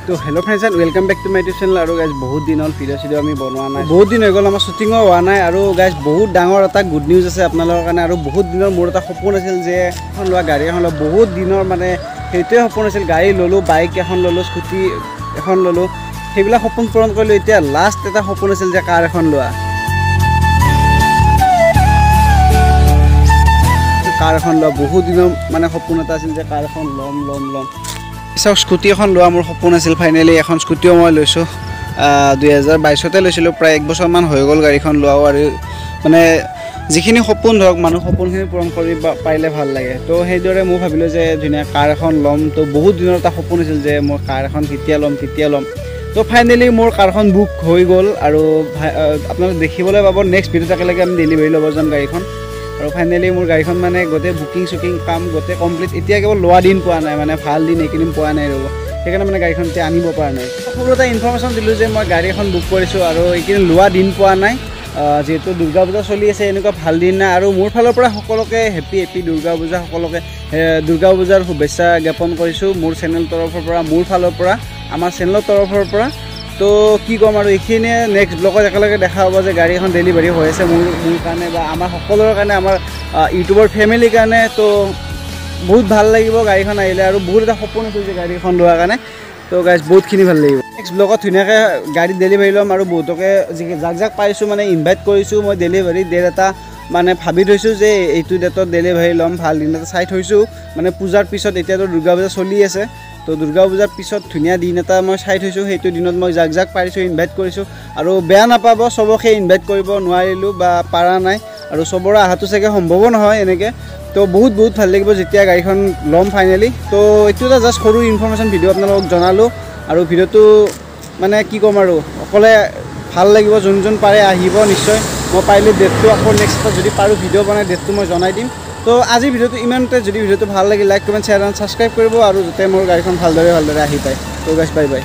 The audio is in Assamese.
तो hello friends and welcome back to my YouTube channel. और गाइस बहुत दिन हल भिडिओ आम बनवा ना, बहुत दिन हो गल आम शुटिंगो हुआ ना। और गाइस बहुत डाঙर एटा गुड निউজ আছে আপোনালোকৰ কাৰণে। और बहुत दिनर मोर एटा सपन আছিল যে এখন লোৱা গাড়ী এখন লোৱা, बहुत दिनर মানে সেইটোৱে সপোন আছিল। গাড়ী ললো, বাইক এখন ললো, স্কুটি এখন ললো, সেইবিলাক সপোন পূৰণ কৰিলো। এতিয়া লাষ্ট এটা সপোন আছিল যে কাৰ এখন লোৱা। কাৰ এখন লোৱা বহুত দিনৰ মানে সপোন এটা আছিল যে কাৰ এখন লম লম লম। পিছত স্কুটি এখন লোৱা মোৰ সপোন আছিল। ফাইনেলি এখন স্কুটিও মই লৈছোঁ। 2022 লৈছিলোঁ, প্ৰায় 1 বছৰমান হৈ গ'ল গাড়ীখন লোৱাও। আৰু মানে যিখিনি সপোন ধৰক মানুহ সপোনখিনি পূৰণ কৰি পাৰিলে ভাল লাগে। তো সেইদৰে মই ভাবিলোঁ যে ধুনীয়া কাৰ এখন ল'ম। তো বহুত দিনৰ এটা সপোন আছিল যে মই কাৰ এখন কেতিয়া ল'ম। তো ফাইনেলি মোৰ কাৰখন বুক হৈ গ'ল। আৰু আপোনালোকে দেখিবলৈ পাব নেক্সট ভিডিঅ'ত একেলগে আমি ডেলিভাৰী ল'ব যাম গাড়ীখন। আৰু ফাইনেলি মোৰ গাড়ীখন মানে গোটেই বুকিং কাম গোটেই কমপ্লিট। এতিয়া কেৱল লোৱা দিন পোৱা নাই, মানে ভাল দিন এইকেইদিন পোৱা নাই ৰ'ব। সেইকাৰণে মানে গাড়ীখন এতিয়া আনিব পৰা নাই। সৰু এটা ইনফৰ্মেশ্যন দিলোঁ যে মই গাড়ী এখন বুক কৰিছোঁ আৰু এইকেইদিন লোৱা দিন পোৱা নাই। যিহেতু দুৰ্গা পূজা চলি আছে, এনেকুৱা ভাল দিন নাই। আৰু মোৰ ফালৰ পৰা সকলোকে হেপী দুৰ্গা পূজা, সকলোকে দুৰ্গা পূজাৰ শুভেচ্ছা জ্ঞাপন কৰিছোঁ মোৰ চেনেল তৰফৰ পৰা, মোৰ ফালৰ পৰা, আমাৰ চেনেলৰ তৰফৰ পৰা। তো কি ক'ম আৰু এইখিনিয়ে নেক্সট ব্লগত একেলগে দেখা হ'ব যে গাড়ী এখন ডেলিভাৰী হৈ আছে মোৰ কাৰণে বা আমাৰ সকলোৰে কাৰণে, আমাৰ ইউটিউবৰ ফেমিলিৰ কাৰণে। তো বহুত ভাল লাগিব গাড়ীখন আহিলে। আৰু বহুত এটা সপোন আছিল যে গাড়ী এখন লোৱাৰ কাৰণে। তো গাইজ বহুতখিনি ভাল লাগিব। নেক্সট ব্লগত ধুনীয়াকৈ গাড়ী ডেলিভাৰী ল'ম। আৰু বহুতকে যাক পাইছোঁ মানে ইনভাইট কৰিছোঁ মই। ডেলিভাৰী ডেট এটা মানে ভাবি থৈছোঁ যে এইটো ডেটত ডেলিভাৰী ল'ম, ভাল দিন এটা চাই থৈছোঁ। মানে পূজাৰ পিছত, এতিয়াতো দুৰ্গা পূজা চলি আছে, তো দুৰ্গা পূজাৰ পিছত ধুনীয়া দিন এটা মই চাই থৈছোঁ। সেইটো দিনত মই যাক পাৰিছোঁ ইনভাইট কৰিছোঁ। আৰু বেয়া নাপাব, চবকে ইনভাইট কৰিব নোৱাৰিলোঁ বা পাৰা নাই। আৰু চবৰে অহাটো চাগে সম্ভৱো নহয় এনেকৈ। তো বহুত ভাল লাগিব যেতিয়া গাড়ীখন ল'ম ফাইনেলি। তো এইটো এটা জাষ্ট সৰু ইনফৰ্মেশ্যন ভিডিঅ' আপোনালোকক জনালোঁ। আৰু ভিডিঅ'টো মানে কি ক'ম আৰু অকলে ভাল লাগিব। যোন পাৰে আহিব নিশ্চয়। মই পাৰিলে ডেটটো আকৌ নেক্সট যদি পাৰোঁ ভিডিঅ' বনাই ডেটটো মই জনাই দিম। তো আজি ভিডিঅ'টো ইমানতে। যদি ভিডিঅ'টো ভাল লাগে like comment share and subscribe কৰিব। আৰু যাতে মোৰ গাড়ীখন ভালদৰে আহি পায়। তো গাইজ বাই বাই।